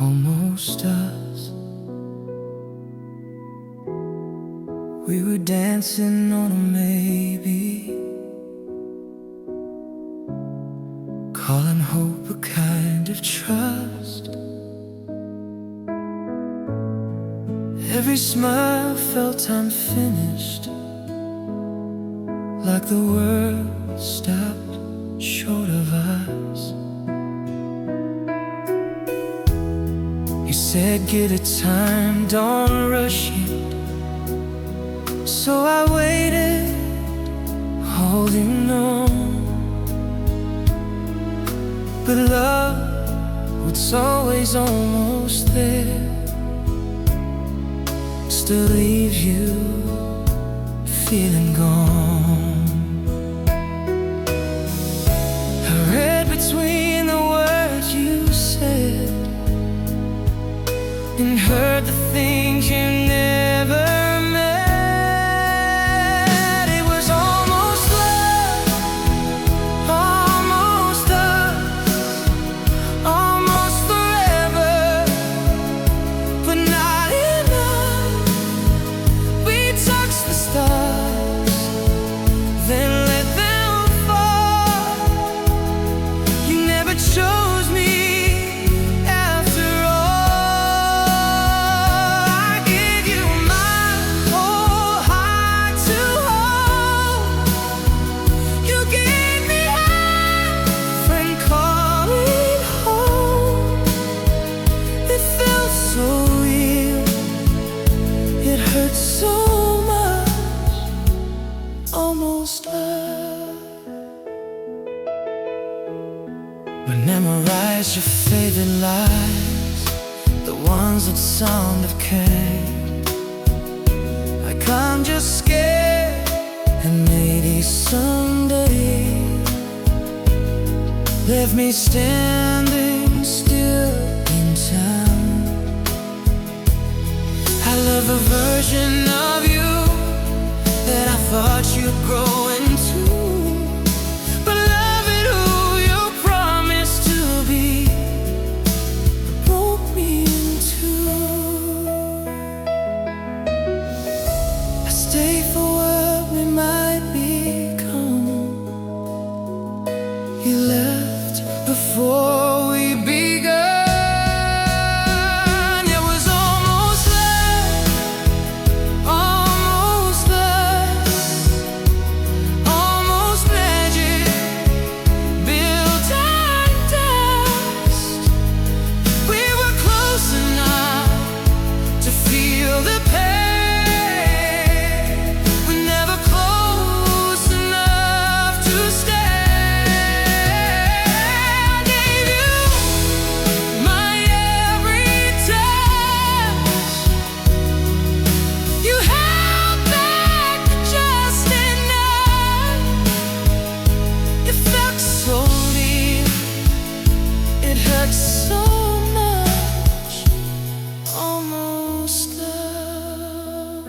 almost us. We were dancing on a maybe, calling hope a kind of trust. Every smile felt unfinished, like the world stopped short of us. You said give it time, don't rush it. So I waited, holding on. But love was always almost there, still leaves you feeling gone. I read between the words you said, and heard the things you never meant. It was almost love, almost us, almost forever, but not enough. We touched the stars, then let them fall. You never chose me. So much, almost love. We memorize your favorite lines, the ones that sound of care. Like I'm just scared, and maybe someday left me standing still in town. I love a version of you that I thought you'd grow into, but loving who you promised to be broke me in two. I stay for what we might become. You left before we began. So much, almost love.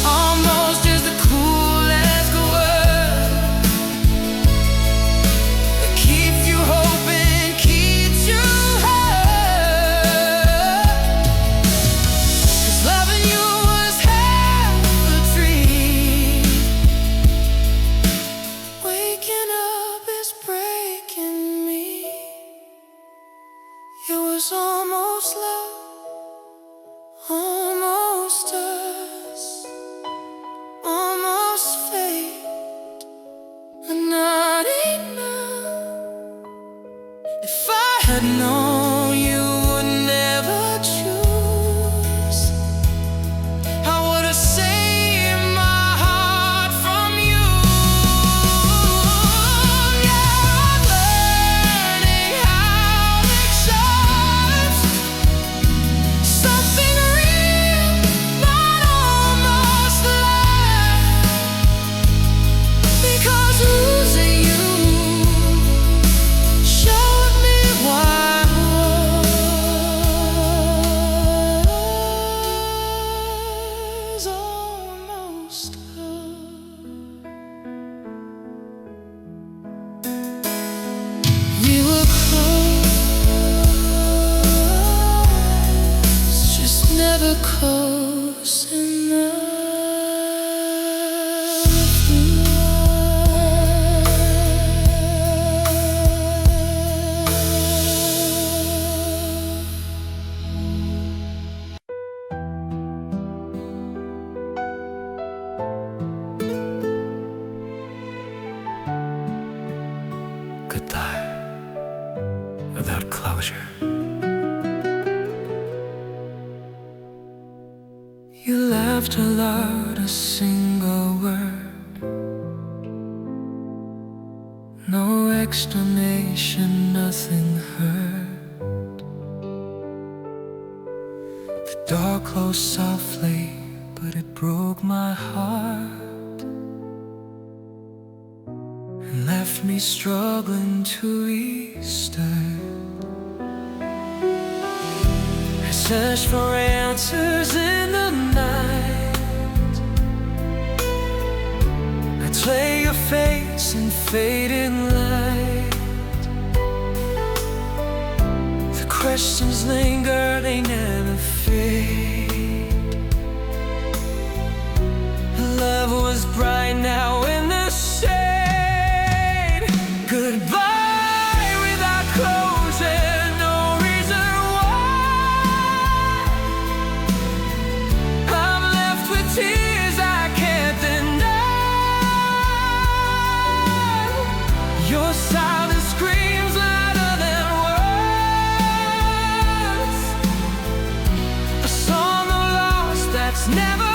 Almost is the coolest word. It keeps you hoping, keeps you hurt. 'Cause loving you was half a dream. Waking up is breaking me. It was almost love, almost us, almost fate, but not enough. If I had known you would never choose, I would have saved my heart from you. Because losing you showed me why close enough goodbye without closure. You laughed aloud a single word, no explanation, nothing heard. The door closed softly, but it broke my heart and left me struggling to restart. I searched for answers in the night. I'd play your face in fading light. The questions linger, they never fade. Love was bright, now in the shade. Goodbye without closure, no reason why. I'm left with tears I can't deny. Your silence screams louder than words, a song of loss that's never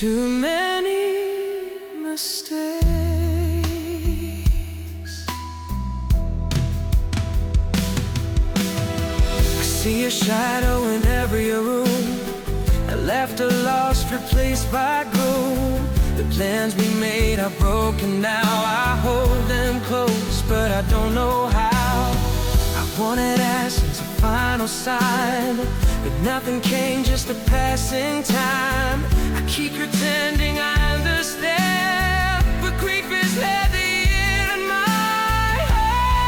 too many mistakes. I see a shadow in every room, a laughter lost, replaced by gloom. The plans we made are broken now. I hold them close, but I don't know how. I wanted answers, a final sign, but nothing came, just a passing time. I keep pretending I understand, but grief is heavy in my hands.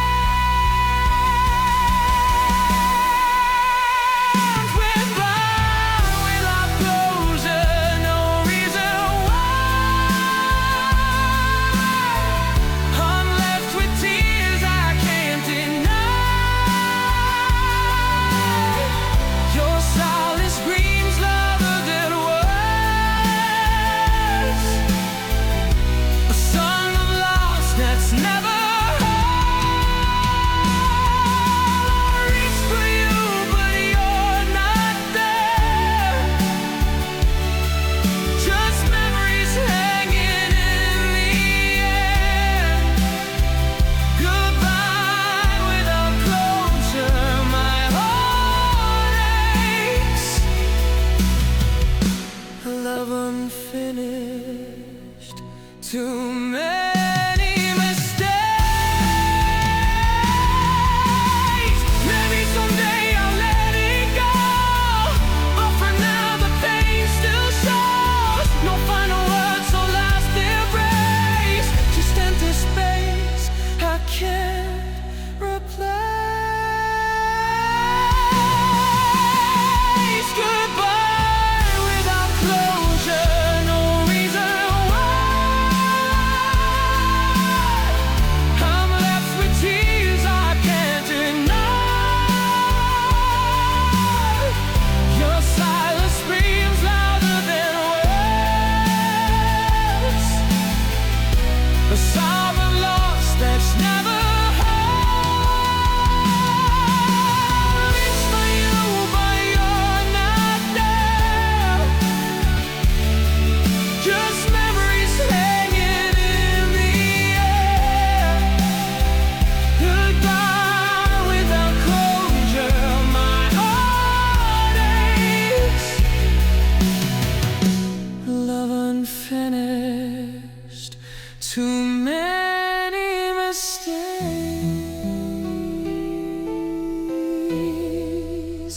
We're blind without closure, no reason why. I'm left with tears I can't deny. Your silence screams louder than words, a song of loss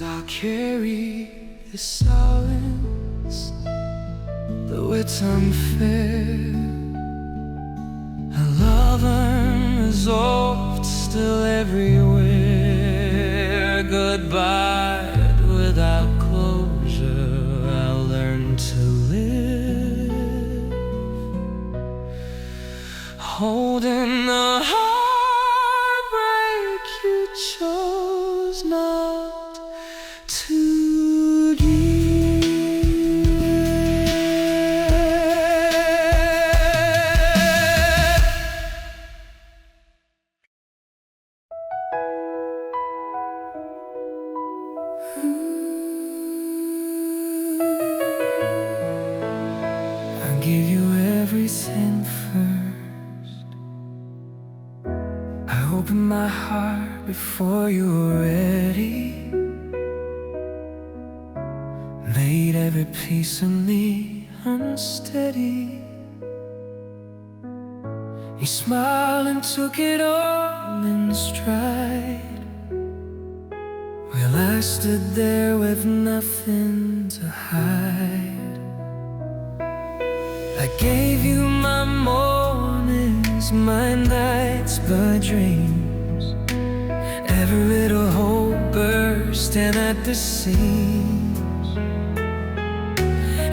I'll carry the silence, though it's unfair. A love unresolved, still everywhere. Goodbye without closure, I'll learn to live, holding the heartbreak you chose not to I gave you everything first. I opened my heart before you were ready, made every piece of me unsteady. You smiled and took it all in stride, while I stood there with nothing to hide. I gave you my mornings, my nights, my dreams. Every little hope bursting at the seams.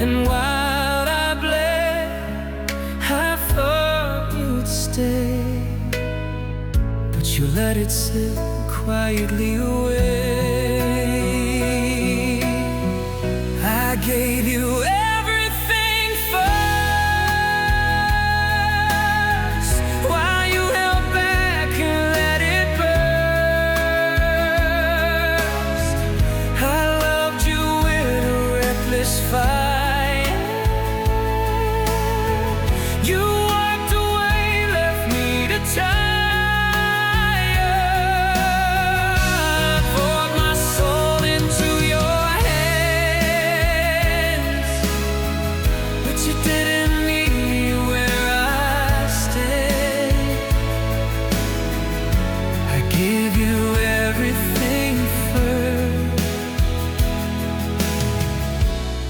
And while I bled, I thought you'd stay, but you let it slip quietly away. I gave you everything first, while you held back and let it burst. I loved you with a reckless fire. You walked away, left me to tire. I poured my soul into your hands, but you didn't meet me where I stand. I give you everything first,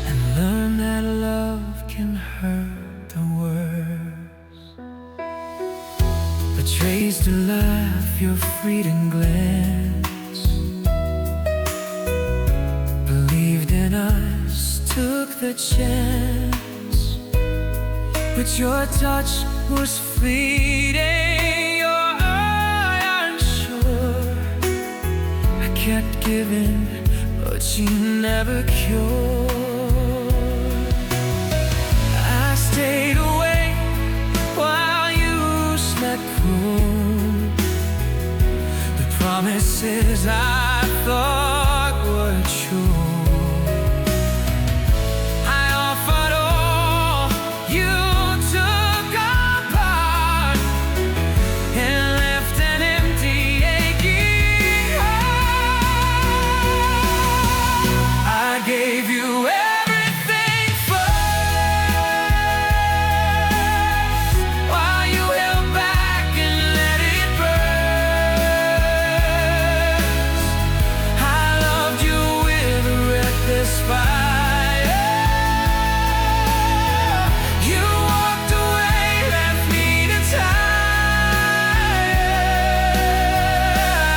and learn that love can hurt the worst. Betrays to laugh, your fleeting glance. Believed in us, took the chance, but your touch was fleeting. Your eye unsure. I kept giving, but you never cured. I stayed away while you slept cool. The promises I thought were true, I offered all, you took apart, and left an empty, aching heart. I gave you everything first, while you held back and let it burst. I loved you with a reckless fire. You walked away, left me to tire.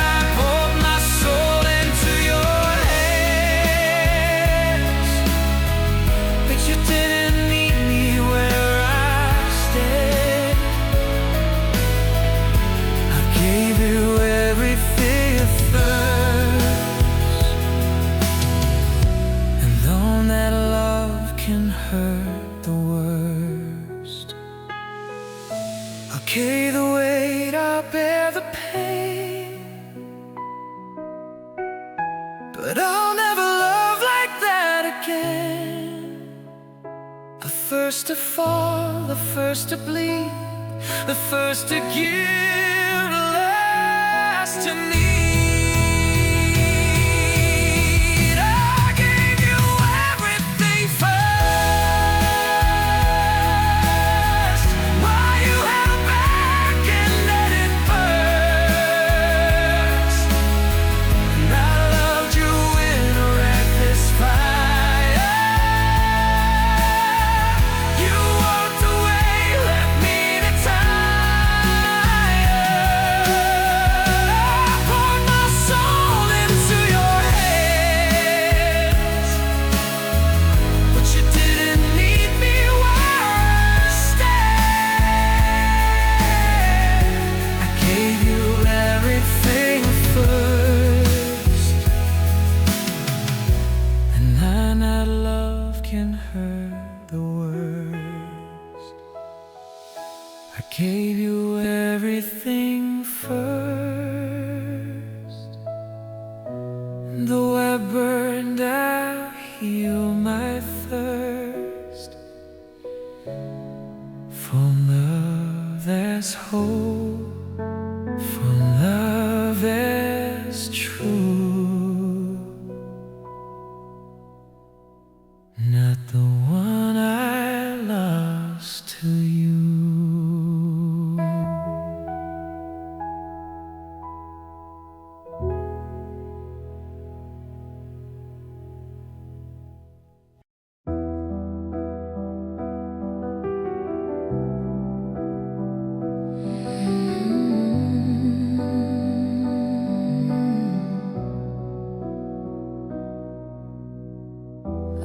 I poured my soul into your hands, but you didn't meet me where I stand. I gave you everything first, and known that love can hurt the worst. I'll carry the weight, I'll bear the pain, but I'll never love like that again. The first to fall, the first to bleed, the first to give, the last to need. I gave you everything first, while you held back and let it burst. And I loved you with Though I burned out, heal my thirst. From love there's hope, from love there's true. Not the one I lost to you.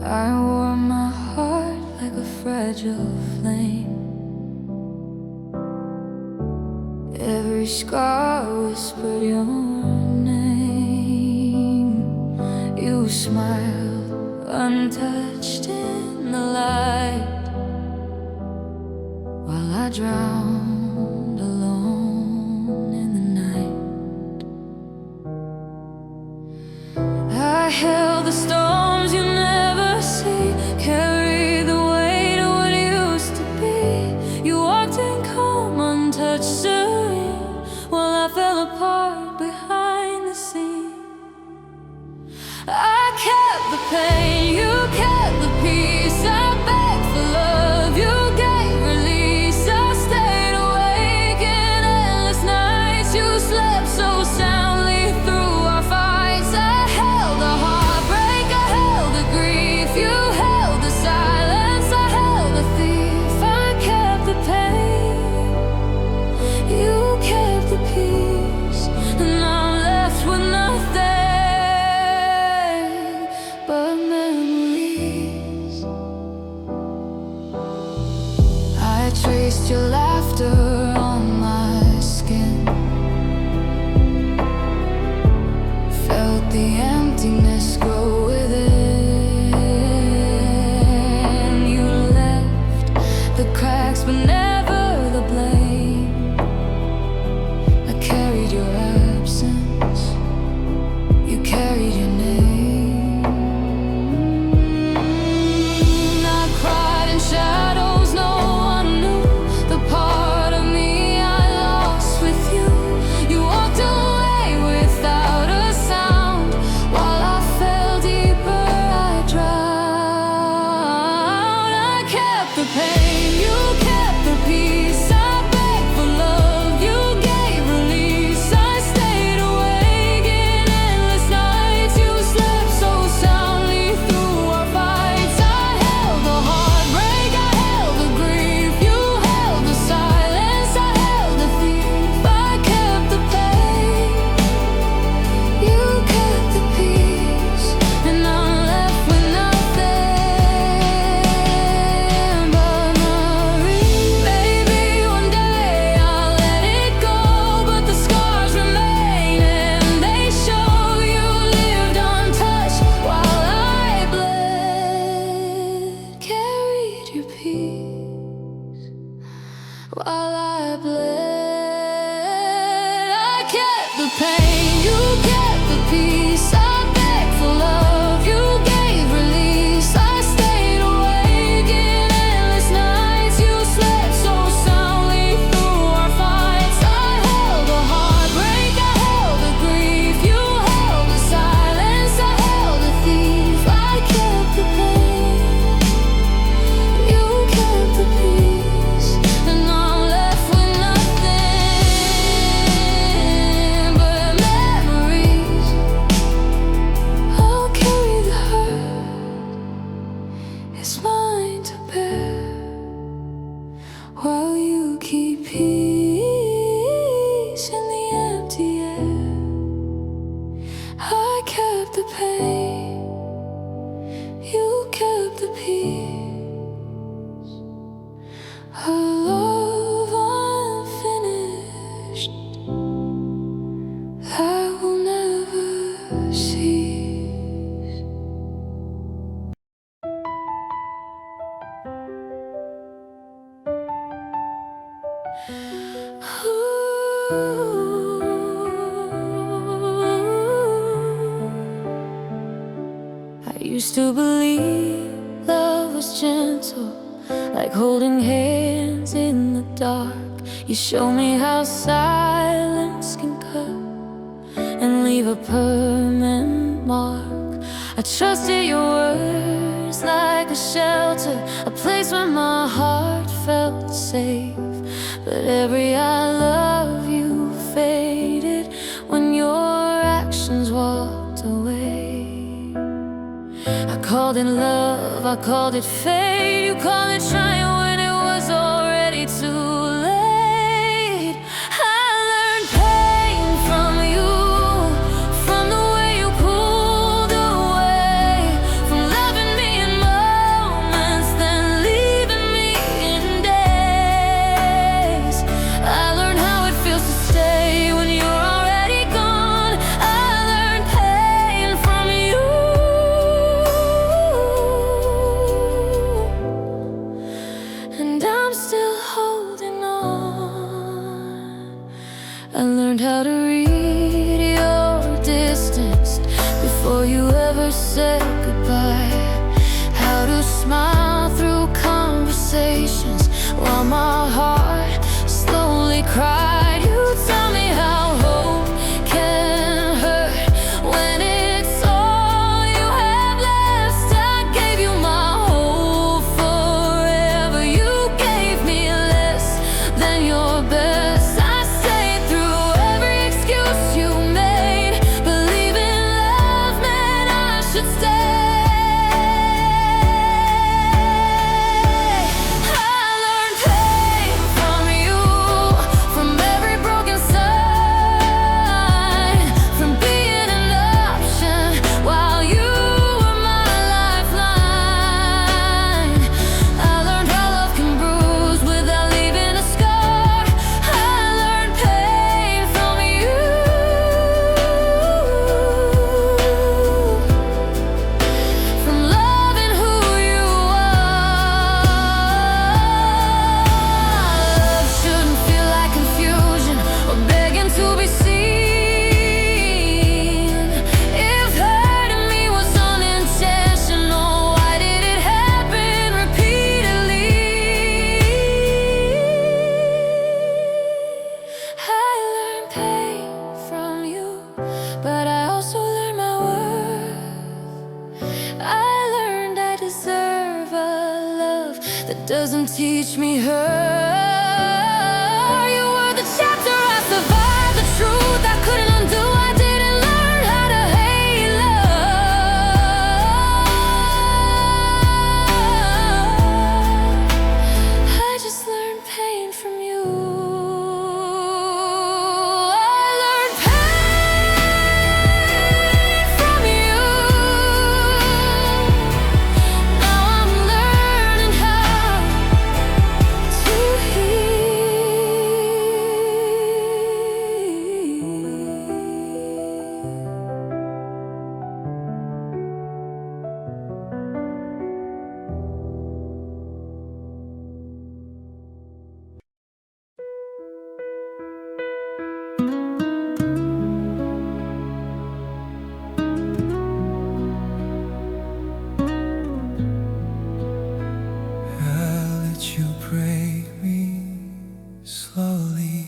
I wore my heart like a fragile flame. Every scar whispered your name. You smiled untouched in the light, while I drowned alone in the night. I held the storms you never see, carried the weight of what used to be. You walked in calm, untouched, serene, while I fell apart behind the scene. I kept the pain, you kept the peace. I begged for love, you gave release. I stayed awake in endless nights. You slept so soundly through our fights. I held the heartbreak, I held the grief. You held the silence, I held the thief. I kept the pain, you kept the peace, and I'm left with nothing. I used to believe love was gentle, like holding hands in the dark. You show me how silence can cut and leave a permanent mark. I trusted your words like a shelter, a place where my heart felt safe. But every I love you faded when your actions walked away. I called it love, I called it fate. You called it trying when it was already too late. I learned pain from you, from the way you pulled away, from loving me in moments, then leaving me in days. I learned how it feels to stay when you're already gone. I learned pain from you, and I'm still holding on. I learned how to read your distance before you ever said goodbye, how to smile through conversations while my heart slowly cried. You tell me how hope can hurt when it's all you have left. I gave you my whole forever. You gave me less than your best. I stayed through every excuse you made, believing love meant I should stay. I learned pain from you, from every broken sign, from being an option while you were my lifeline. I learned how love can bruise without leaving a scar. I learned pain from you, from loving who you are. Love shouldn't feel like confusion or begging to be seen. If hurting me was unintentional, why did it happen repeatedly? I learned pain from you, but I also learned my worth. I learned I deserve a love that doesn't teach me her. You were the chapter I survived, the truth I couldn't undo. I didn't learn how to hate love. I just learned pain from you. I learned pain from you. Now I'm learning how to I'll let you break me slowly.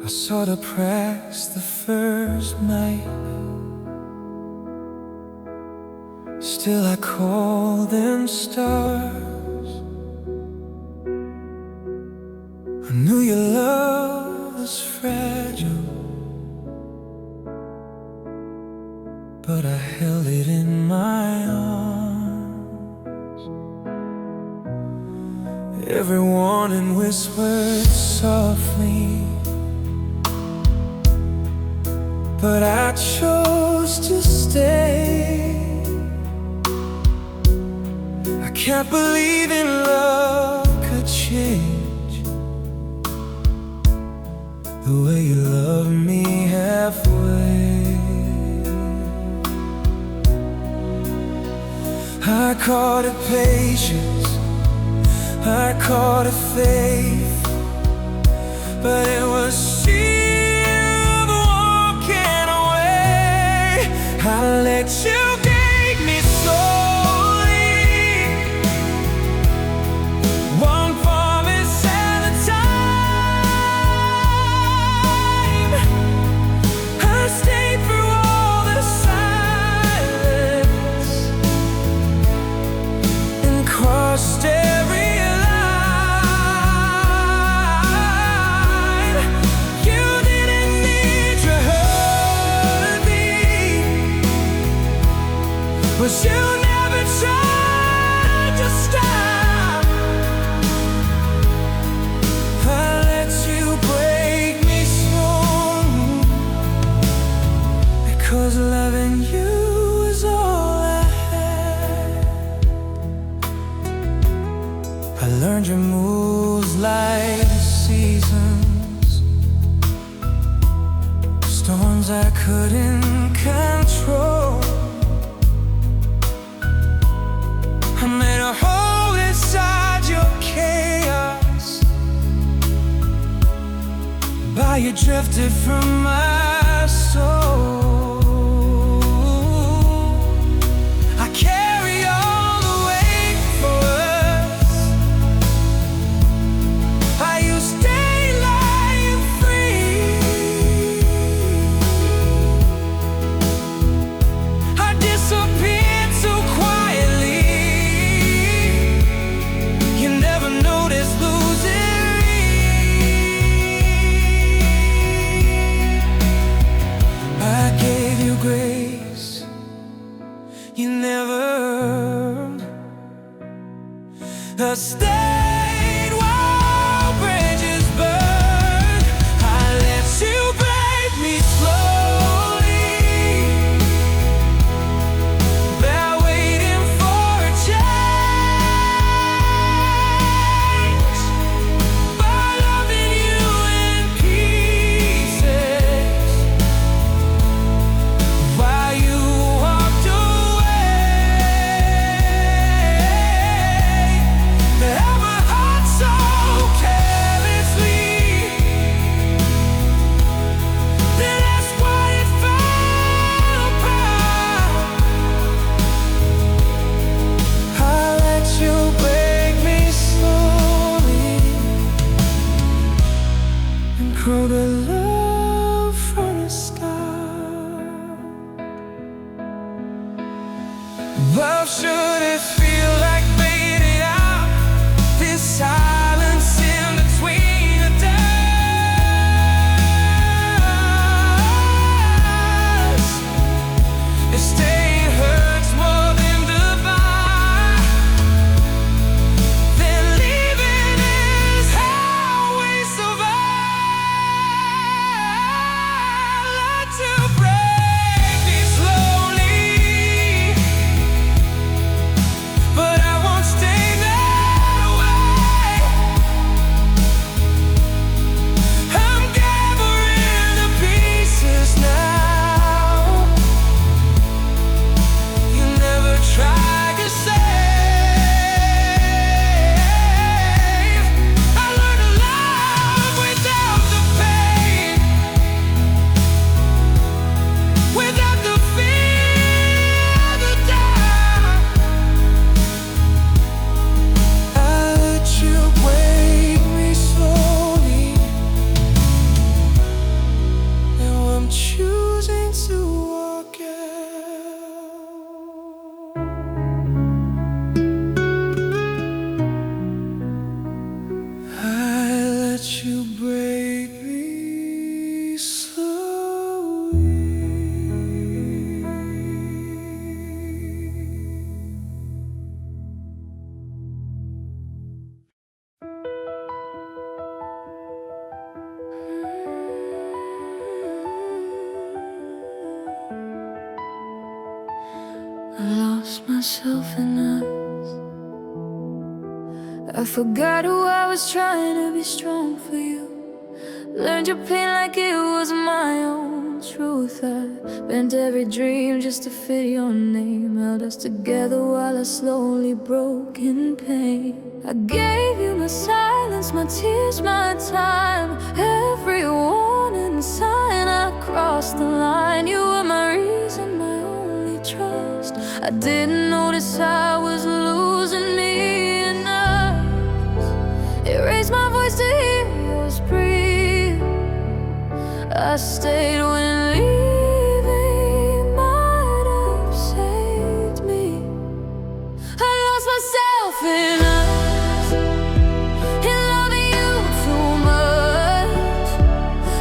I sort of pressed the first night, still I call them stars. I knew your love was fragile, but I held it in my arms. Every warning whispered softly, but I chose to stay. I can't believe in love could change the way you love me halfway. I called it patience, I called it faith, but it was she walking away. let you take me slowly, one promise at a time. I stayed through all the silence and crossed every line. You didn't need to hurt me, but you never tried to stop. I let you break me slowly, because loving you is all I had. I learned your moves like seasons, storms I couldn't control. I made a hole inside your chaos, but you drifted from my soul. I carry all the weight for us. Are you stay lying free? I disappeared so quietly. You never noticed losing me. I gave you grace you never earned. I stayed while bridges burned. I let you break me slowly, without waiting for a change, by loving you in pieces while you walked away. Held my heart so carelessly, then that's why it fell apart. I let you break me slowly and grow to love from the start. Love shouldn't feel like fading out. This silence in between the dust. If staying hurts more than goodbye, then leaving is how we survive. Let you break me slowly, but I won't stay that way. I'm gathering the pieces now. You never tried to save. I learned to love without the pain, without the fear, the doubt. I let you break me slowly. Now I'm choosing to walk out. I let you break me I lost myself in us. I forgot who I was trying to be strong for you. Learned your pain like it was my own truth. I bent every dream just to fit your name. Held us together while I slowly broke in pain. I gave you my silence, my tears, my time. Every warning sign, I crossed the line. You were my reason, my only I didn't notice I was losing me enough. It raised my voice to hear yours breathe. I stayed when leaving might have saved me. I lost myself in us, in loving you too much.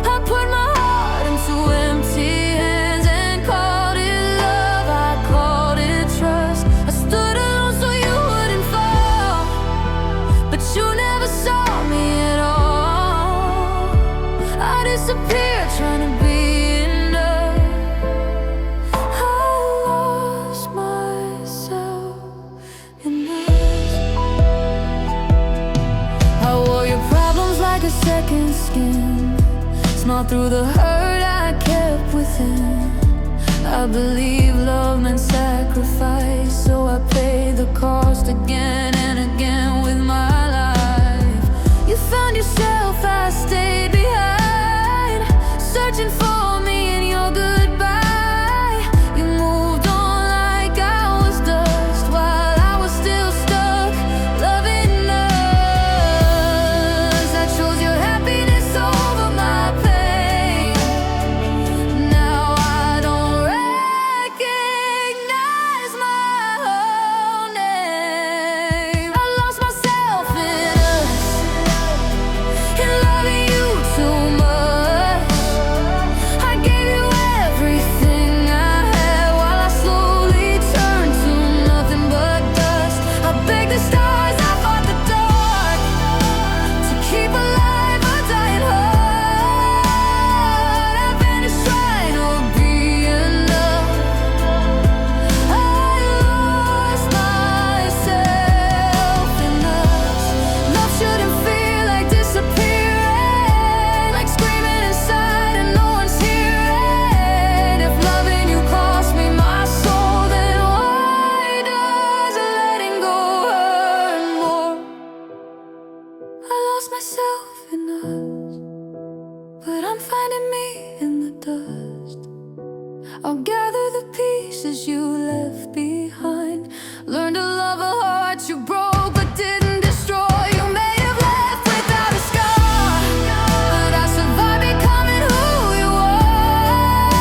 I put my heart into empty hands and called it love, I called it trust. I stood alone so you wouldn't fall, but you never saw me at all. I disappeared trying to be enough. I lost myself in us. I wore your problems like a second skin, smiled through the hurt I kept within. I believe love meant sacrifice, so I paid the cost again and again with my life. You found yourself, I stayed behind, searching for me in your goodbye. You moved on like I was dust, while I was still stuck loving us. I chose your happiness over my pain. Now I don't recognize my own name. I lost myself in us, in loving you too much. I gave you everything I had, while I slowly turned to nothing but dust. I begged the stars, I fought the dark, to keep alive a dying heart. I vanished trying to be enough. I lost myself in us. Love shouldn't feel like disappearing, like screaming inside and no one's hearing. If loving you cost me my soul, then why does letting go hurt more? I lost myself in us, but I'm finding me in the dust. I'll gather the pieces you left behind, learn to love a heart you broke but didn't destroy. You may have left without a scar, but I survived becoming who you are.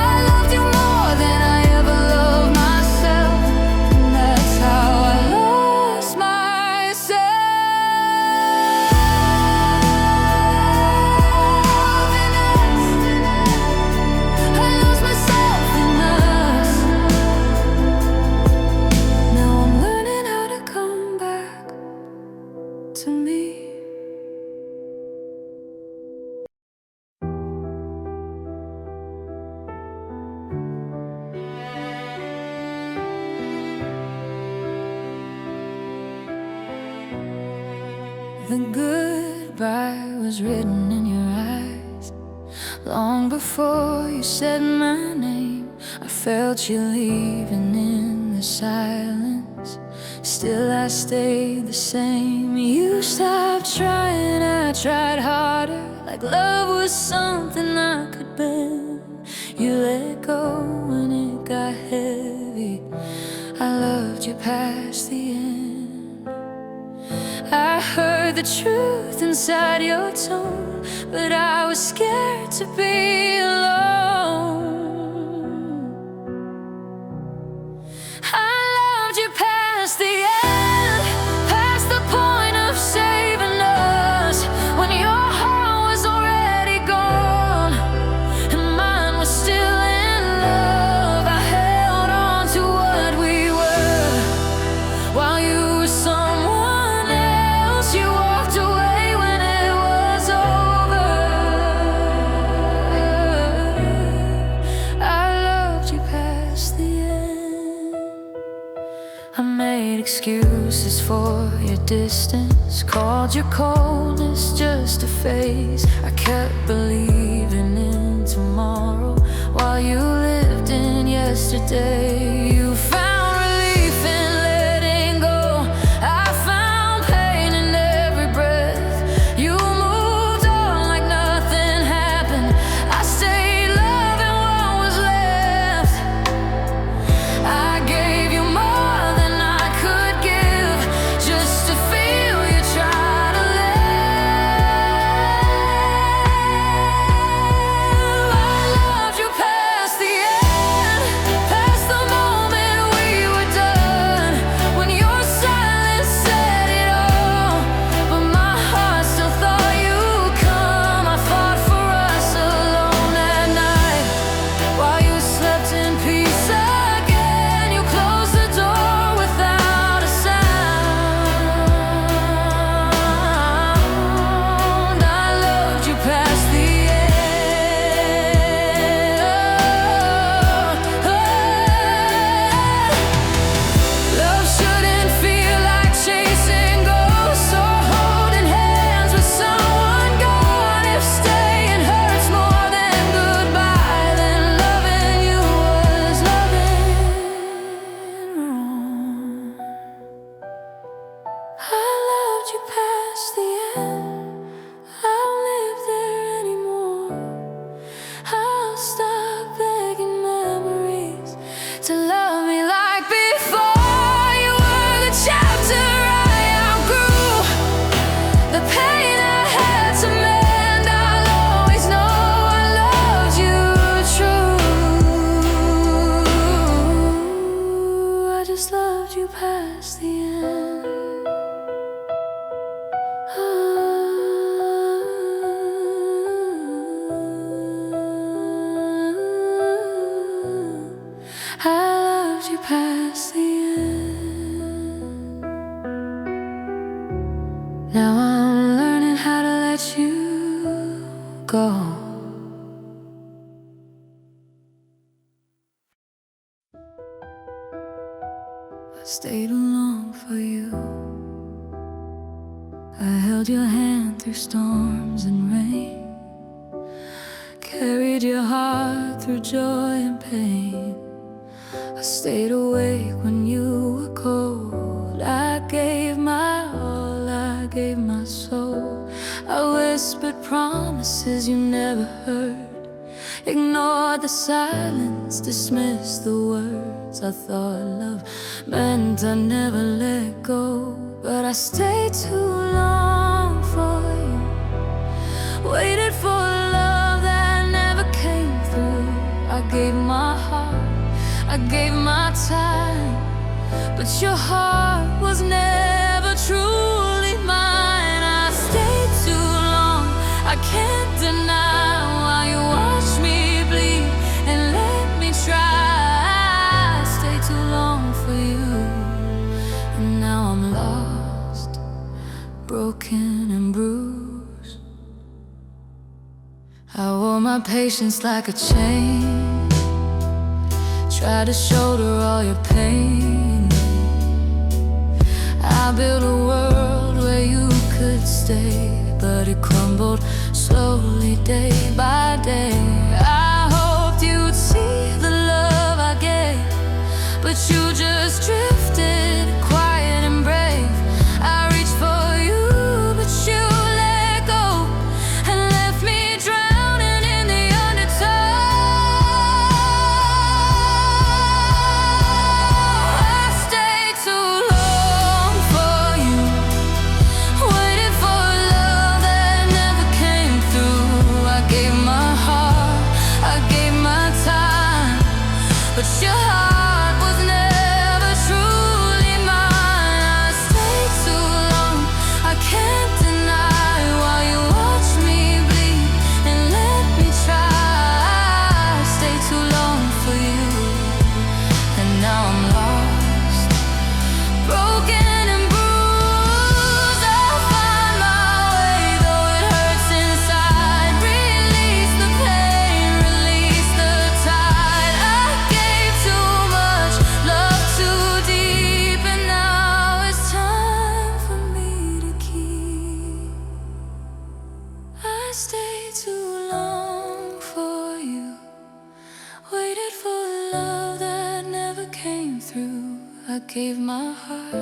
I loved you more than I ever loved myself, and that's how I lost myself in us. I lost myself in us. Now I'm learning how to come back to me. The goodbye was written in your eyes long before you said my name. I felt you leaving in the silence, still I stayed the same. You stopped trying, I tried harder, like love was something I could bend. You let go when it got heavy. I loved you past the end. I heard the truth inside your tone, but I was scared to be alone. I loved you past the end, past the point of saving us, when your heart was already gone and mine was still in love. I held on to what we were, while you were someone else. You walked away when it was over. I loved you past the end. I made excuses for your distance, called your coldness just a phase. I kept believing in tomorrow while you lived in yesterday. You found relief in letting go, I found pain in every breath. You moved on like nothing happened. I stayed loving what was left. I go. I stayed along for you. I held your hand through storms and rain, carried your heart through joy and pain. I stayed awake when you were cold. I gave my all, I gave my soul. I whispered promises you never heard, ignored the silence, dismissed the words I thought love meant. I never let go, but I stayed too long for you. Waited for love that never came through. I gave my heart, I gave my time, but your heart was never truly mine. I stayed too long, I can't deny, while you watch me bleed and let me try. I stayed too long for you, and now I'm lost, broken and bruised. I wore my patience like a chain, tried to shoulder all your pain. I built a world where you could stay, but it crumbled slowly day by day. I hoped you'd see the love I gave, but you just drifted, quiet and brave. I reached for you, but you let go and left me drowning in the undertow. I stayed too long for you, waited for love that never came through. I gave my heart, I gave my time, but your heart was never truly mine. I stayed too long, I can't deny, while you watch me bleed and let me try. I stayed too long for you, and now I'm lost, broken and bruised. I'll find my way, though it hurts inside. Release the pain, release the tide. I gave too much, love too deep, and now it's time for me to keep. I stayed too long for you, waited for love that never came through. I gave my heart,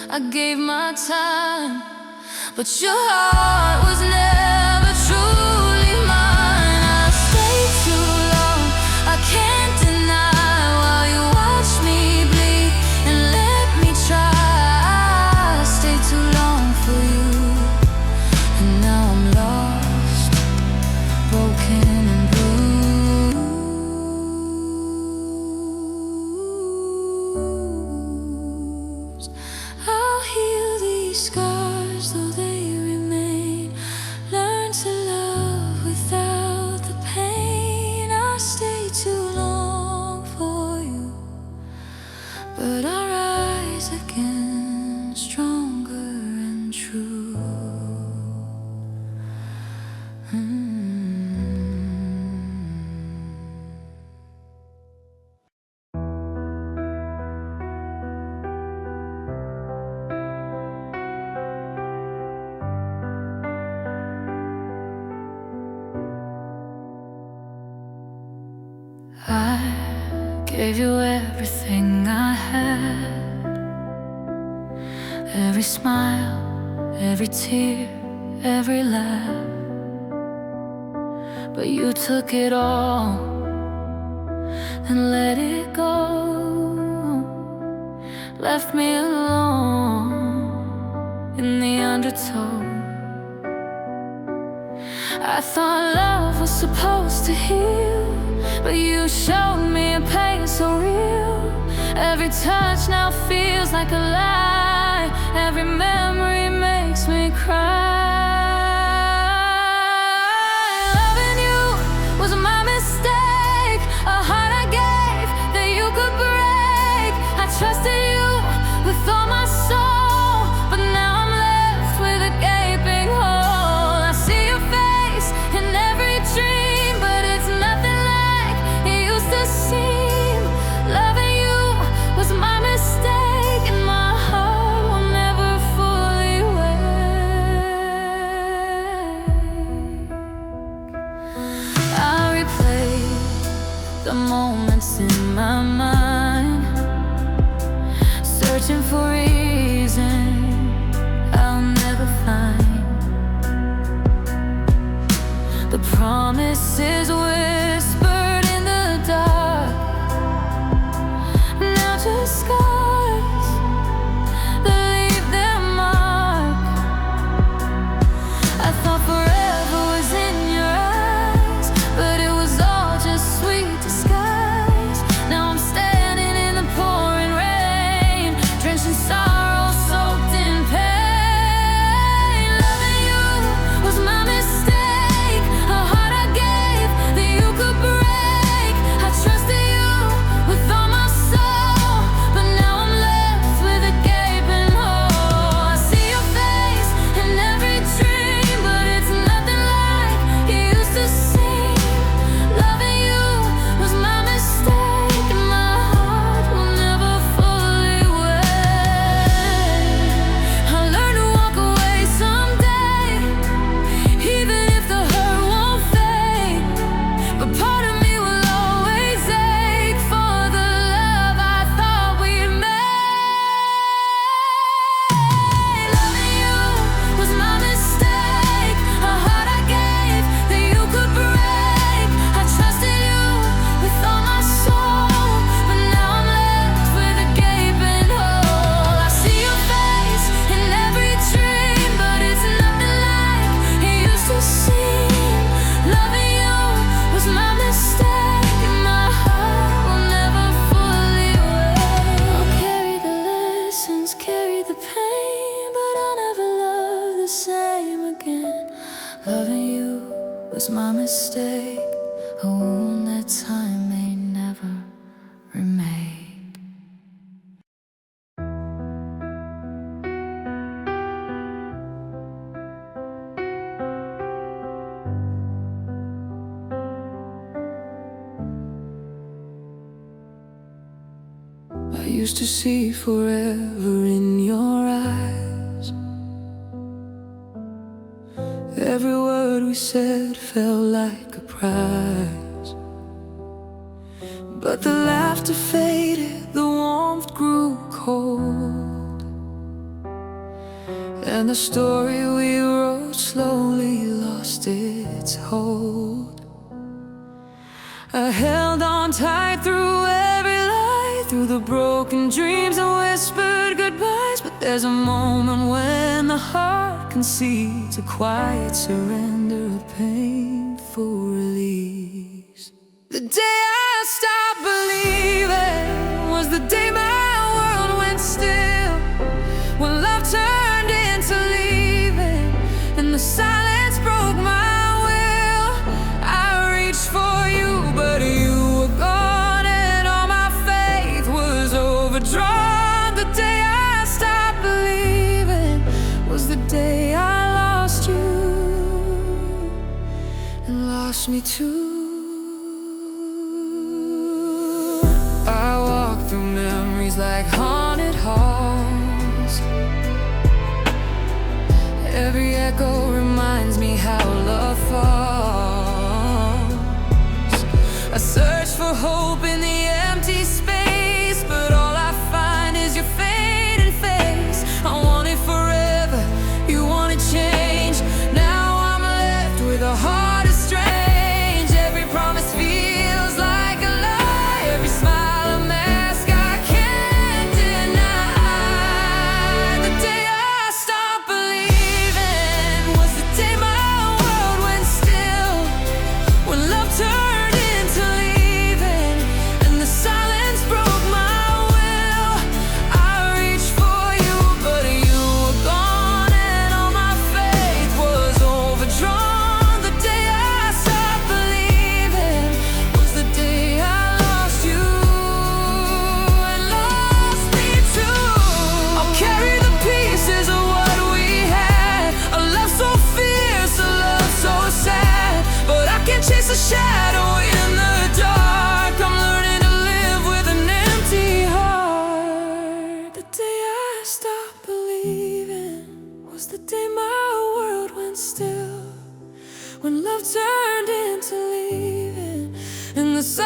I gave my time, but your heart was never truly mine. I stayed too long, I can't deny, while you watch me bleed and let me try. I stayed too long for you, and now I'm lost, broken and bruised. I'll heal these scars, though they remain. Learn to love without the pain. I stayed too long for you, but I rise again, stronger and true. I gave you everything I had, every smile, every tear, every laugh. But you took it all and let it go, left me alone in the undertow. I thought love was supposed to heal, but you showed me a pain so real. Every touch now feels like a lie, every memory makes me cry. Loving you was my mistake, a heart I gave that you could break. I trusted you with all my soul, but now I'm left with a gaping hole. I see your face in every the moments in my mind, searching for reason I'll never find. The promises whispered in the dark, now just scars that leave their mark. I thought forever was in your eyes, but it was all just sweet disguise. Now I'm standing in the pouring rain, drenched in sorrow, soaked in pain. Loving you was my mistake, a heart I gave that you could break. I trusted you with all my soul, but now I'm left with a gaping hole. I see your face in every dream, but it's nothing like it used to seem. Loving you was my mistake, and my heart will never fully wait. I learned to walk away someday, even if the hurt won't fade. But part of me will always ache for the love I thought we'd made. Loving you was my mistake, a heart I gave that you could break. I trusted you with all my soul, but now I'm left with a gaping hole. I see your face in every dream, but it's nothing like it used to seem. Loving you was my mistake, and my heart will never fully wait. I'll carry the lessons, carry the pain, but I'll never love the same again. Loving you was my mistake, a wound that time may never remake. I used to see forever in your eyes. Every word we said felt like a prize. But the laughter faded, the warmth grew cold, and the story we wrote slowly lost its hold. I held on tight through every lie, through the broken dreams and whispered goodbyes. But there's a moment when the heart concedes a quiet surrender, a painful release. The day I stopped believing was the day my world went still, when love turned into leaving and the silence broke my will. I reached for you, but you were gone, and all my faith was overdrawn. The day I stopped believing was the day I lost you, and lost me too. I walk through memories like haunted halls. Every echo reminds me how love falls. I search for hope in the empty space, but all I find is your fading face. I wanted forever, you wanted change. Now I'm left with a heart estranged. Every promise feels like a lie, every smile a mask I can't deny. The day I stopped believing was the day my world went still, when love turned into leaving and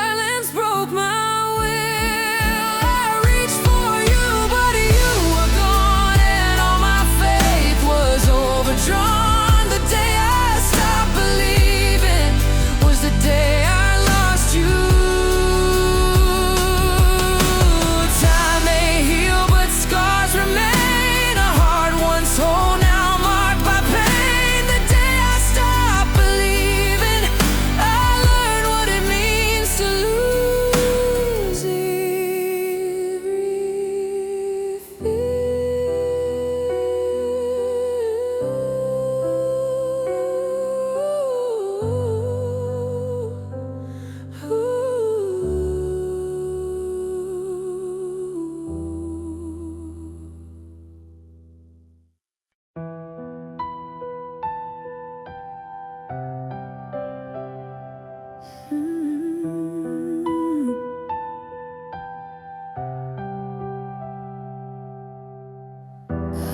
silence broke my will. I reached for you, but you were gone, and all my faith was overdrawn. The day I stopped believing was the day I lost you. Time may heal, but scars remain. A heart once whole, now marked by pain. The day I stopped believing, I learned what it means to lose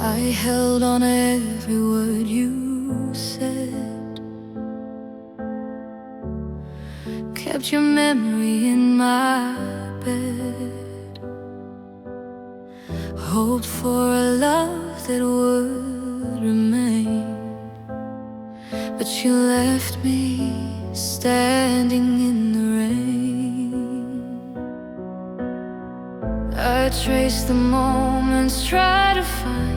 I held on every word you said, kept your memory in my bed, hoped for a love that would remain, but you left me standing in the rain. I traced the moments, tried to find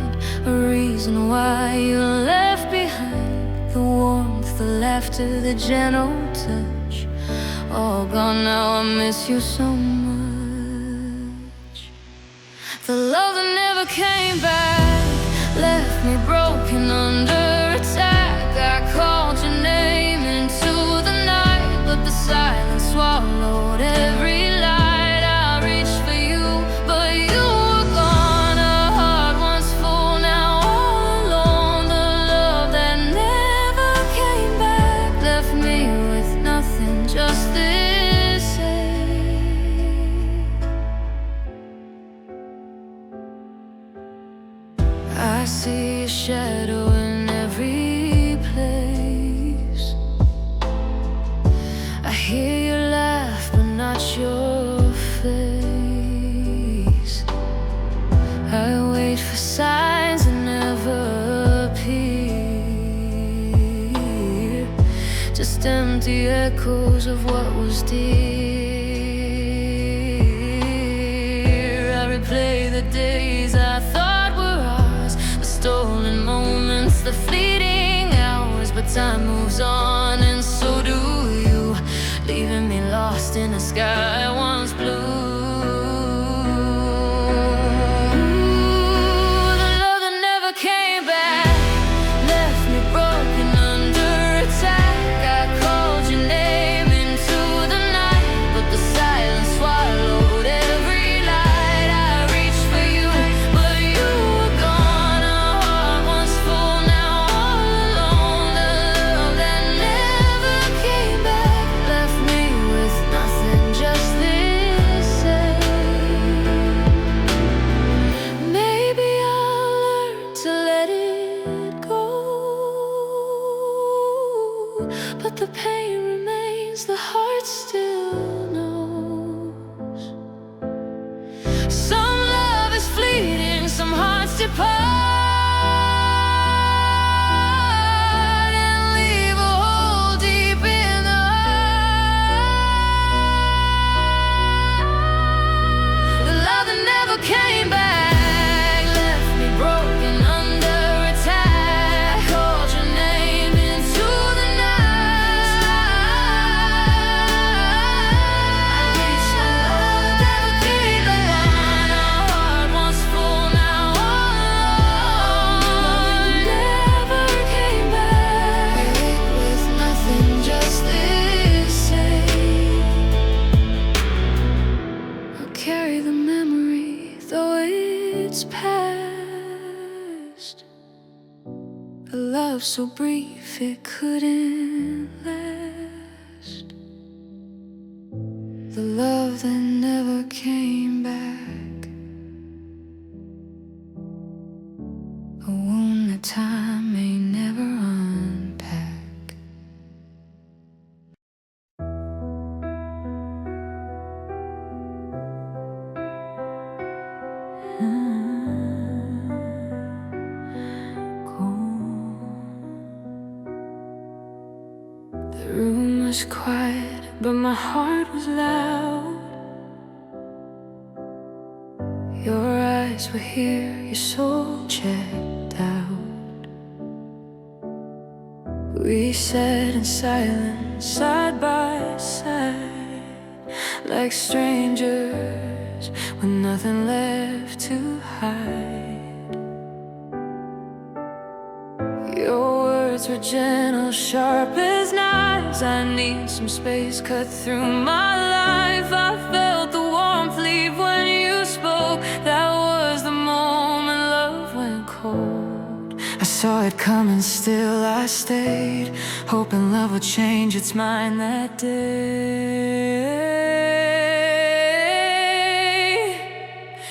a reason why you left behind. The warmth, the laughter, the gentle touch, all gone now. I miss you so much. The love that never came back left me broken under attack. I called your name into the night, but the silence swallowed every light. I reached for you, but you were gone. A heart once full, now all alone. The love that never came back left me with nothing, just this ache. I see a shadow in every place. I hear you laugh, but not your face. I wait for signs that never appear, just empty echoes of what was dear. I replay the days I thought were ours, the stolen moments, the fleeting hours. But time moves on, and so do you, leaving me lost in a sky once blue. The love that never came back left me broken under attack. I called your name into the night, but the silence swallowed every light. I reached for you, but you were gone. A heart once full, now all alone. The love that never came back left me with nothing, just this ache. Maybe I'll learn to let it go, but the pain remains, the heart still knows. Some love is fleeting, some hearts depart and leave a hole deep in the heart. The love that never came back left me broken under attack. I called your name into the night. I reached for love that never came back. A heart once full, now all alone. Never came back with nothing, just this ache. I'll carry the memory, though it's past. A love so brief it couldn't last. The love that never came back. A wound that time may never unpack. was quiet, but my heart was loud. Your eyes were here, your soul checked out. We sat in silence, side by side, like strangers with nothing left to hide. Your words were gentle, sharp as knives. I need some space cut through my life. I felt the warmth leave when you spoke. That was the moment love went cold. I saw it coming, still I stayed, hoping love would change its mind that day.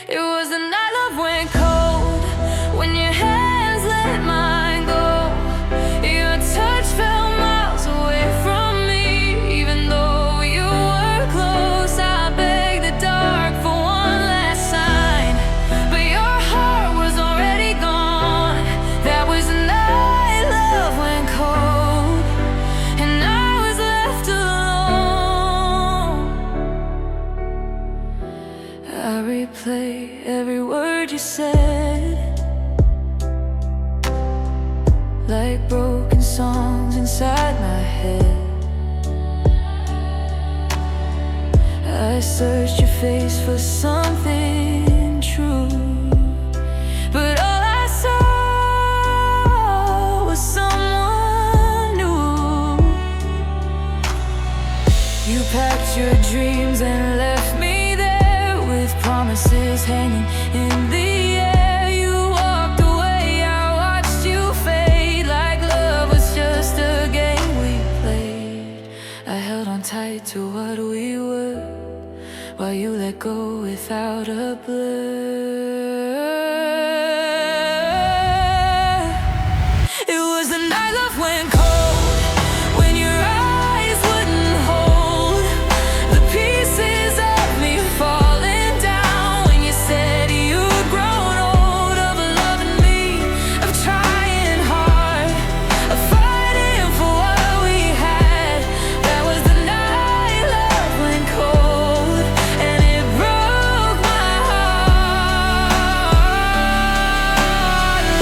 It was the night love went cold, when your hands let mine go. Your touch felt miles away from me. Even though you were close, I begged the dark for one last sign. But your heart was already gone. That was the night love went cold, and I was left alone. I replay every word you said, like broken songs inside my head. I searched your face for something true, but all I saw was someone new. You packed your dreams and left me there, with promises hanging in the air. You walked away, I watched you fade, like love was just a game we played. I held on tight to what we were, while you let go without a blur. It was the night love went cold, when your eyes wouldn't hold the pieces of me falling down. When you said you'd grown old, of loving me, of trying hard, of fighting for what we had. That was the night love went cold, and it broke my heart.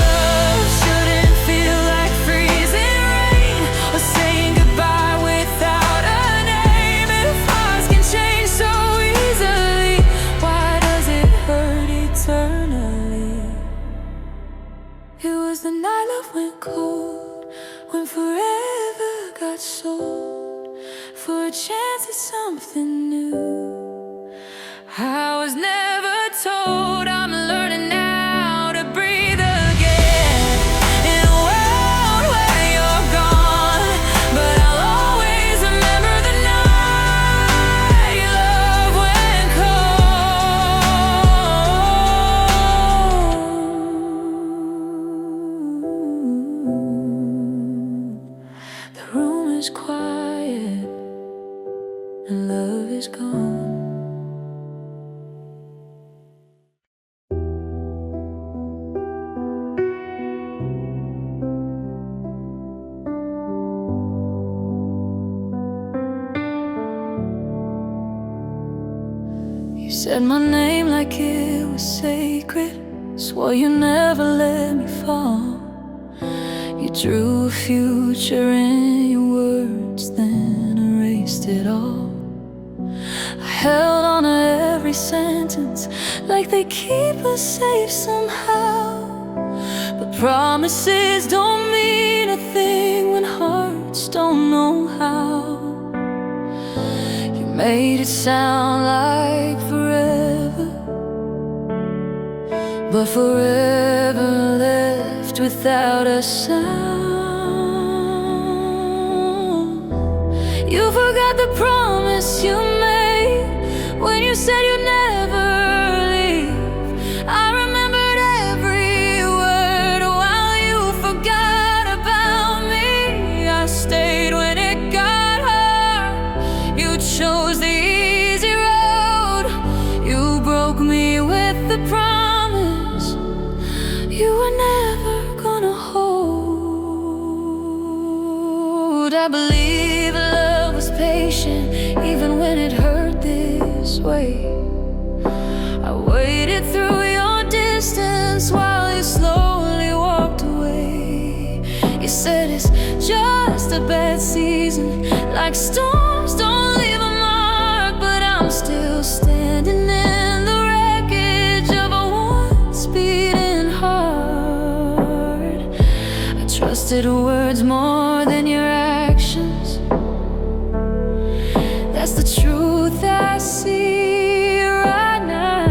Love shouldn't feel like freezing rain, or saying goodbye without a name. If hearts can change so easily, why does it hurt eternally? It was the night love went cold, when forever got sold for a chance at something new. I was never told. I'm learning now to breathe again in a world where you're gone. But I'll always remember the night love went cold. The room is quiet and love is gone. You said my name like it was sacred, swore you never let me fall. You drew a future in your words, then erased it all. I held on to every sentence, like they keep us safe somehow. But promises don't mean a thing when hearts don't know how. You made it sound like forever, but forever left without a sound. You forgot the promise you made when you said you'd never leave. I remembered every word while you forgot about me. I stayed when it got hard. You chose the easy road. You broke me with the promise you were never gonna hold. I believe love was paid was wait. I waited through your distance while you slowly walked away. You said it's just a bad season, like storms don't leave a mark. But I'm still standing in the wreckage of a once beating heart. I trusted words more than your actions. That's the truth I see right now.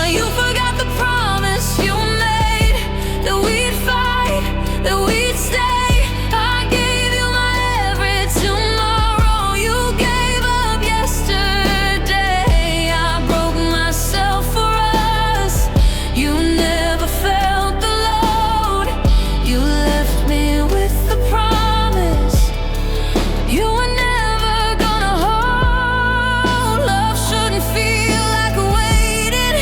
You forgot the promise you made, that we'd fight, that we'd stay. I gave you my every tomorrow. You gave up yesterday. I broke myself for us. You never felt the load. You left me with the promise you were never gonna hold. Love shouldn't feel like waiting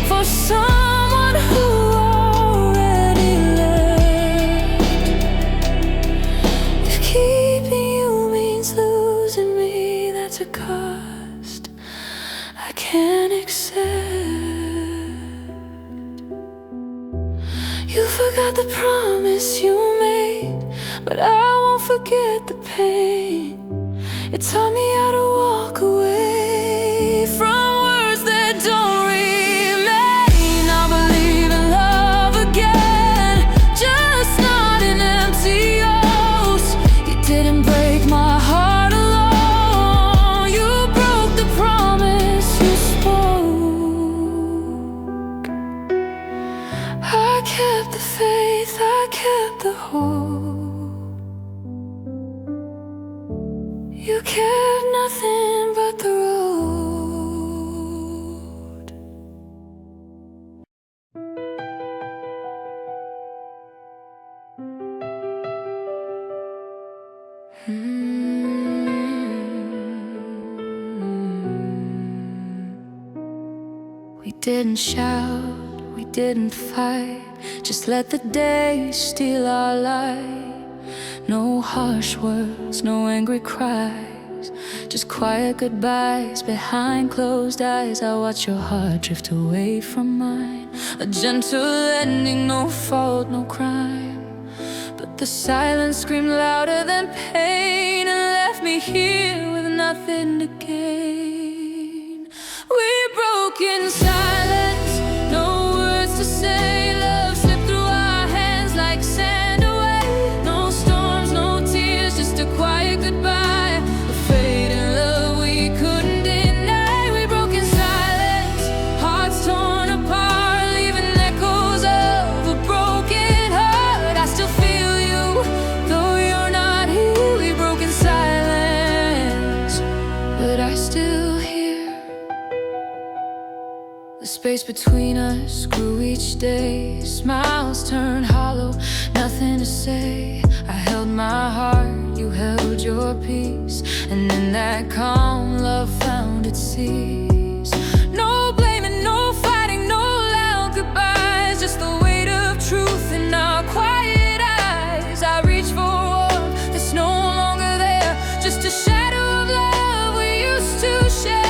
for someone who already left. If keeping you means losing me, that's a cost I can't accept. You forgot the promise you made, but I won't forget the pain. It taught me how to walk away from words that don't remain. I believe in love again, just not in empty oaths. You didn't break my heart alone. You broke the promise you spoke. I kept the faith, I kept the hope. You kept nothing but the road. We didn't shout, we didn't fight, just let the day steal our light. No harsh words, no angry cries, just quiet goodbyes behind closed eyes. I watch your heart drift away from mine. A gentle ending, no fault, no crime, but the silence screamed louder than pain and left me here with nothing to gain. We broke in silence, no words to say. Love slipped through our hands like sand away. No storms, no tears, just a quiet goodbye. A fading love we couldn't deny. We broke in silence, hearts torn apart, leaving echoes of a broken heart. I still feel you, though you're not here. We broke in silence, but I still hear. The space between us grew each day. Smiles turned hollow, nothing to say. I held my heart, you held your peace, and in that calm, love found its seas. No blaming, no fighting, no loud goodbyes, just the weight of truth in our quiet eyes. I reach for warmth that's no longer there, just a shadow of love we used to share.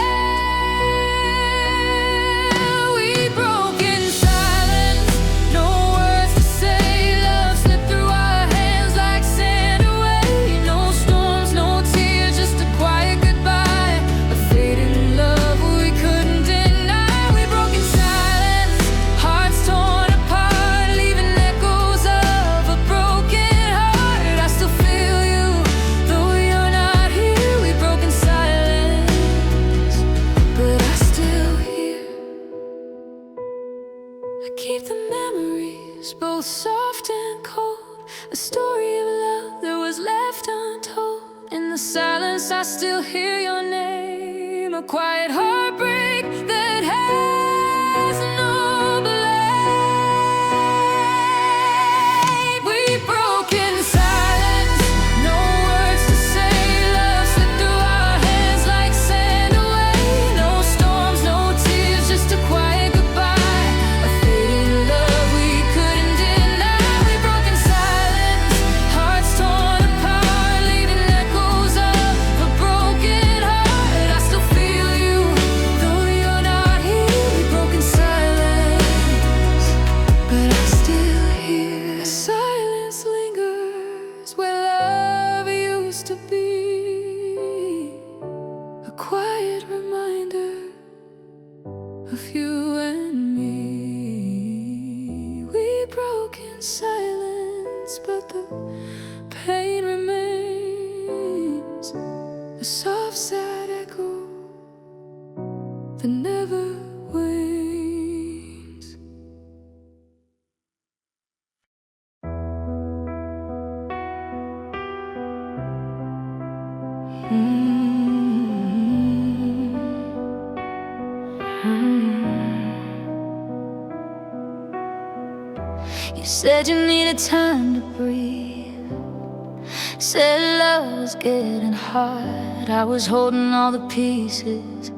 Keep the memories both soft and cold, a story of love that was left untold. In the silence I still hear your name, a quiet heartbreak that has no blame. We broke in silence, no words to say. Love slipped through our hands like sand away. No storms, no tears, just a quiet goodbye. You said you needed time to breathe, said love was getting hard. I was holding all the pieces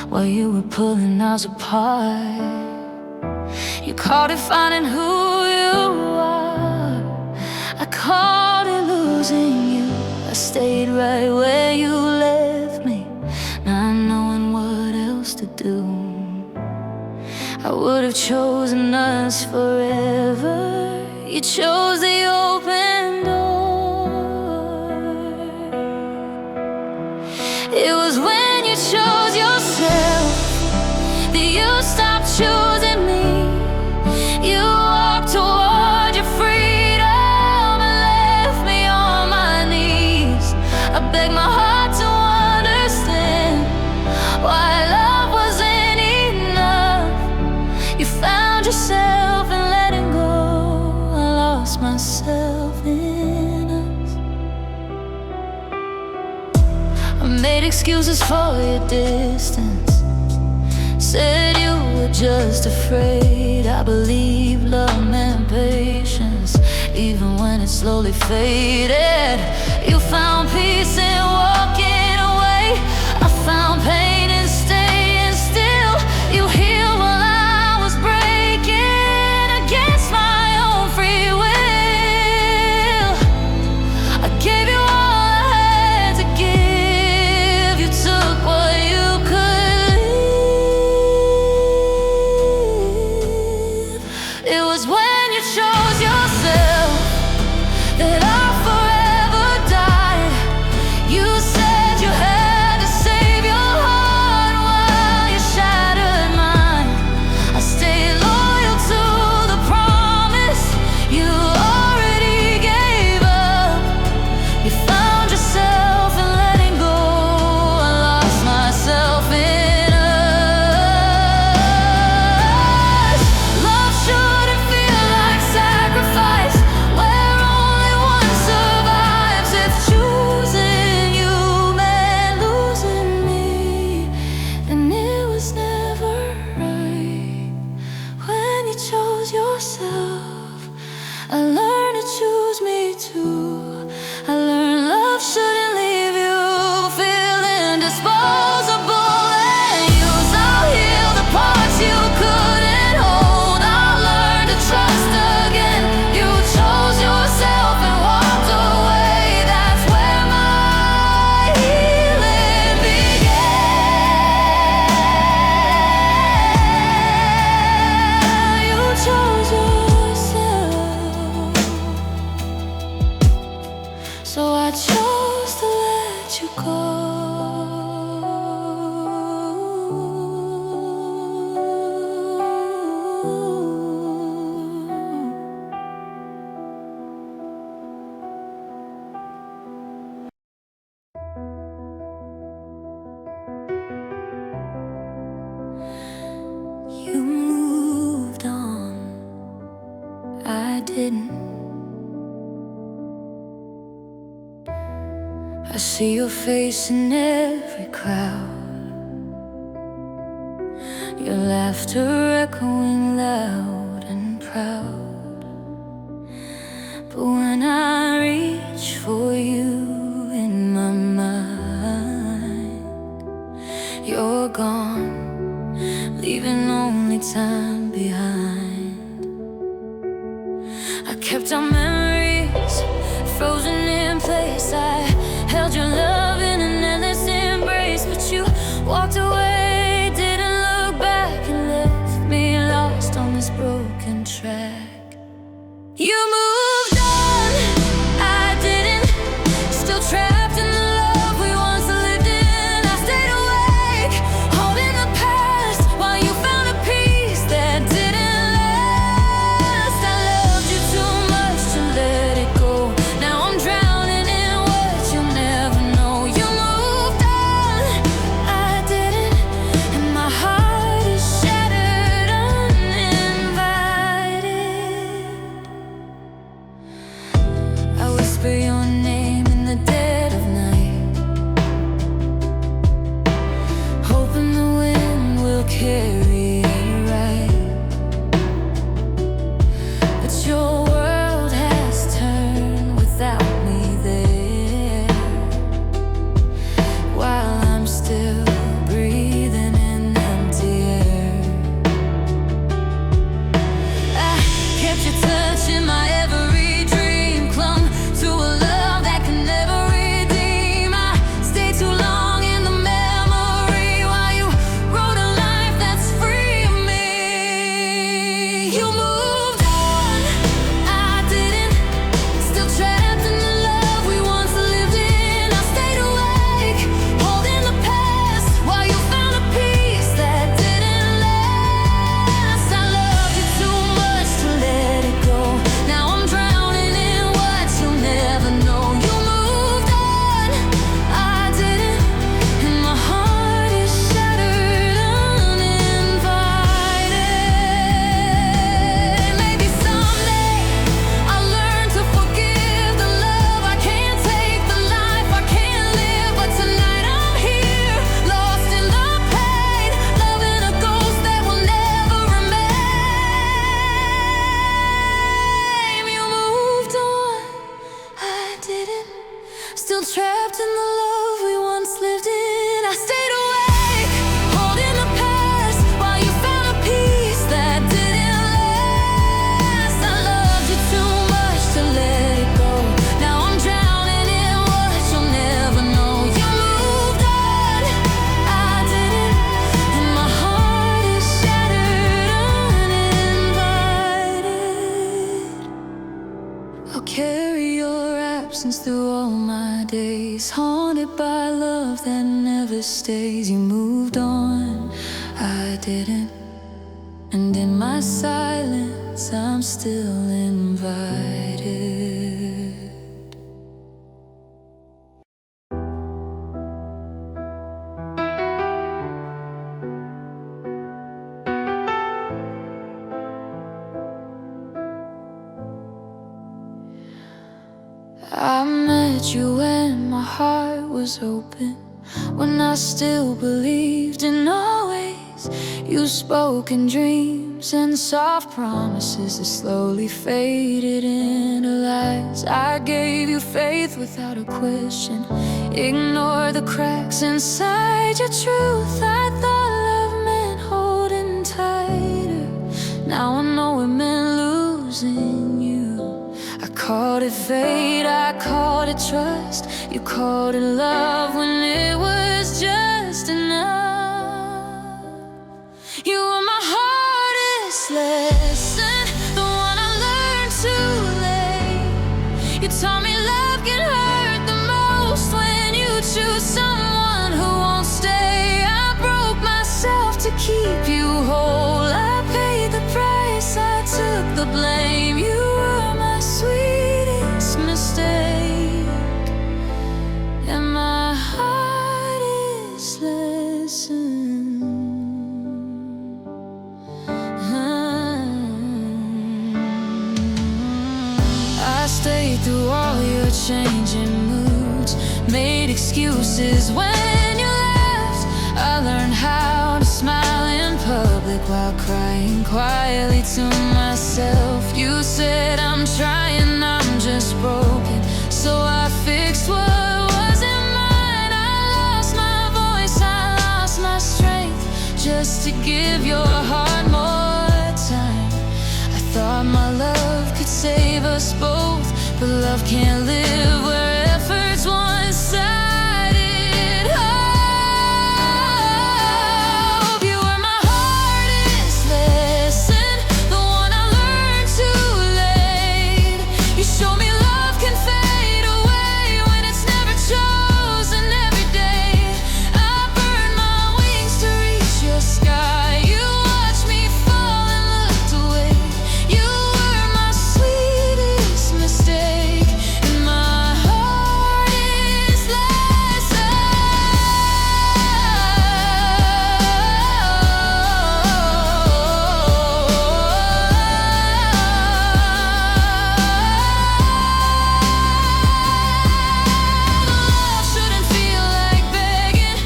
while you were pulling ours apart. You called it finding who you are, I called it losing you. I stayed right where you left me, not knowing what else to do. I would have chosen us forever. You chose the open door. It was when you chose yourself that you stopped choosing me. You walked toward your freedom and left me on my knees. I begged my heart to understand why love wasn't enough. You found yourself in letting go. I lost myself in us. I made excuses for your distance, said you were just afraid. I believed love meant patience, even when it slowly faded. You found peace in walking away, I found pain in staying still. You healed while I was breaking against my own free will. I gave you all I had to give. You took what you could leave. It was when you chose yourself that I forever died. You said you had to save your heart while you shattered mine. I stayed loyal to the promise you already gave up. You found yourself in letting go. I lost myself in us. Love shouldn't feel like sacrifice, where only one survives. If choosing you meant losing me, then it was never right. When you chose yourself, I learned to choose me too. I learned love shouldn't leave you feeling disposable and used. I'll heal the parts you couldn't hold. I'll learn to trust again. You chose yourself and walked away. That's where my healing began. You chose yourself, so I chose to let you go. You moved on, I didn't. I see your face in every crowd, your laughter echoing loud and proud. But when I reach for you in my mind, you're gone, leaving only time behind. I kept our memories frozen in place. I held your love in an endless embrace, but you walked away, didn't look back, and left me lost on this broken track. You moved on, I didn't. Still trapped in the love we once lived in. I stayed awake, holding the past while you found a peace that didn't the love we once lived in. I stayed awake, holding the past, while you found a peace that didn't last. I loved you too much to let it go. Now I'm drowning in what you'll never know. You moved on, I didn't, and my heart is shattered, uninvited. I'll carry your absence through all my days, haunted by love that never stays. You moved on, I didn't, and in my silence I'm still invited. I met you when my heart was open, when I still believed in always. You spoke in dreams and soft promises that slowly faded into lies. I gave you faith without a question, ignored the cracks inside your truth. I thought love meant holding tighter. Now I know it meant losing you. I called it fate, I called it trust. You called it love when it was just enough. You were my hardest lesson, the one I learned too late. You taught me love can hurt the most when you choose someone who won't stay. I broke myself to keep you whole. I paid the price, I took the blame. You were my sweetest mistake and my hardest lesson. I stayed through all your changing moods, made excuses when you left. I learned how to smile in public while crying quietly to myself. You said I'm trying, I'm just broken, so I fixed what wasn't mine. I lost my voice, I lost my strength, just to give your heart more time. I thought my love could save us both, but love can't live where effort's one-sided. Hope you were my hardest lesson, the one I learned too late. You showed me love can fade away when it's never chosen every day. I burned my wings to reach your sky. You watched me fall and looked away. You were my sweetest mistake and my hardest lesson. Love shouldn't feel like begging,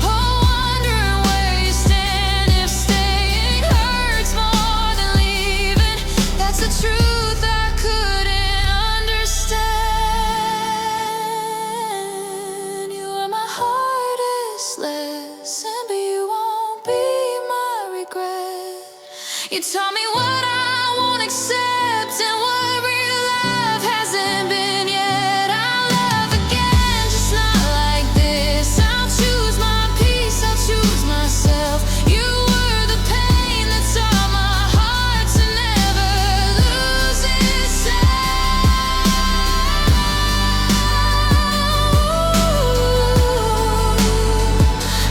wondering where you stand. If staying hurts more than leaving, that's the truth I couldn't understand. You were my hardest lesson, but you won't be my regret. You taught me what I won't accept and what real love hasn't been yet. I'll love again, just not like this. I'll choose my peace, I'll choose myself. You were the pain that taught my heart to never lose itself.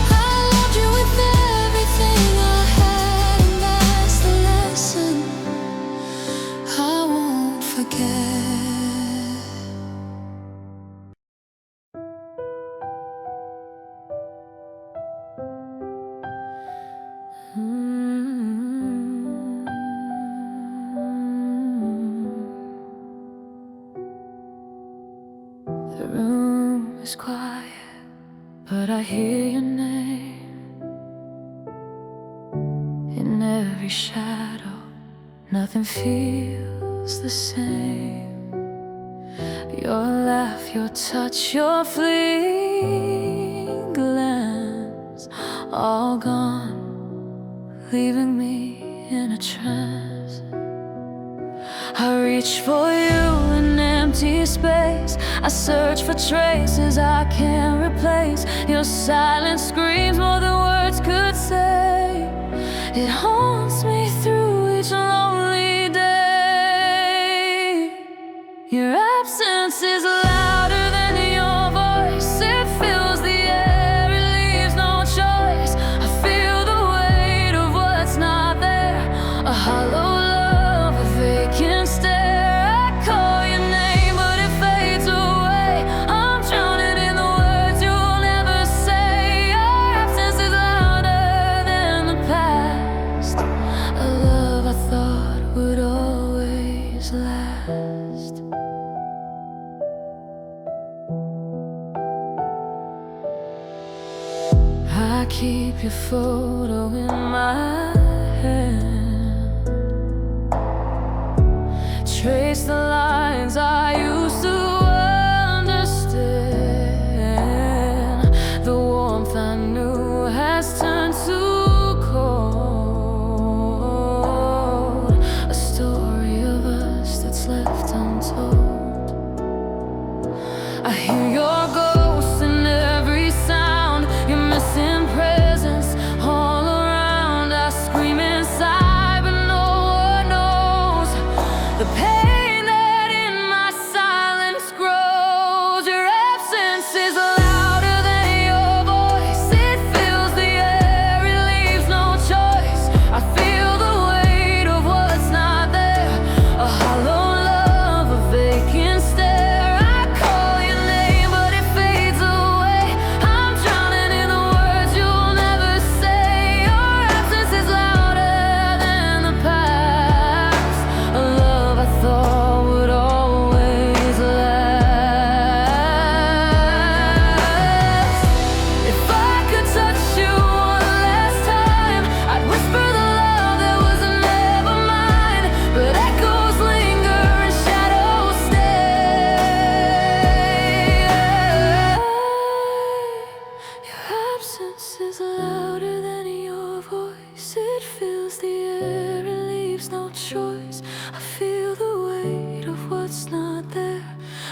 I loved you with everything I had, and that's the lesson I won't forget. The room is quiet, but I hear your name in every shadow. Nothing feels the same. Your laugh, your touch, your fleeting all gone, leaving me in a trance. I reach for you in empty space. I search for traces I can't replace. Your silence screams more than words could say. It haunts me through each lonely day. Your absence is louder than your voice. It fills the air, it leaves no choice. I feel the weight of what's not there, a hollow love, a vacant stare. I call your name, but it fades away. I'm drowning in the words you'll never say. Your absence is louder than the past, a love I thought would always last. I keep your photo in my hand, trace the lines I used to understand. The warmth I knew has turned to cold, a story of us that's left untold. I hear your ghost in every sound, your missing presence all around. I scream inside, but no one knows the pain that in my silence grows. Your absence is louder than your voice. It fills the air, it leaves no choice. I feel the weight of what's not there, a hollow love, a vacant stare. I call your name, but it fades away. I'm drowning in the words you'll never say. Your absence is louder than the past, a love I thought would always last. If I could touch you one last time, I'd whisper the love that was never mine. But echoes linger and shadows stay. Your absence is louder than your voice. It fills the air, it leaves no choice. I feel the weight of what's not there,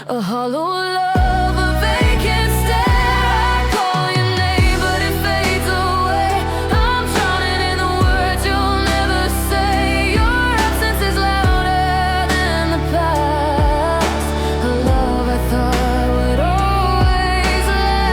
a hollow love, a vacant stare. I call your name, but it fades away. I'm drowning in the words you'll never say. Your absence is louder than the past, a love I thought would always last.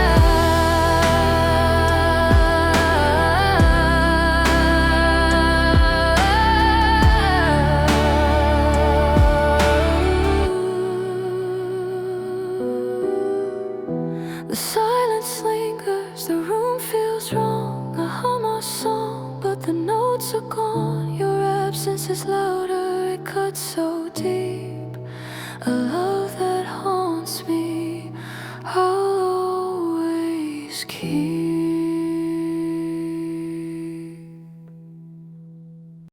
The silence lingers, the room feels wrong. I hum a song, but the notes are gone. Your absence is louder, it cuts so deep, a love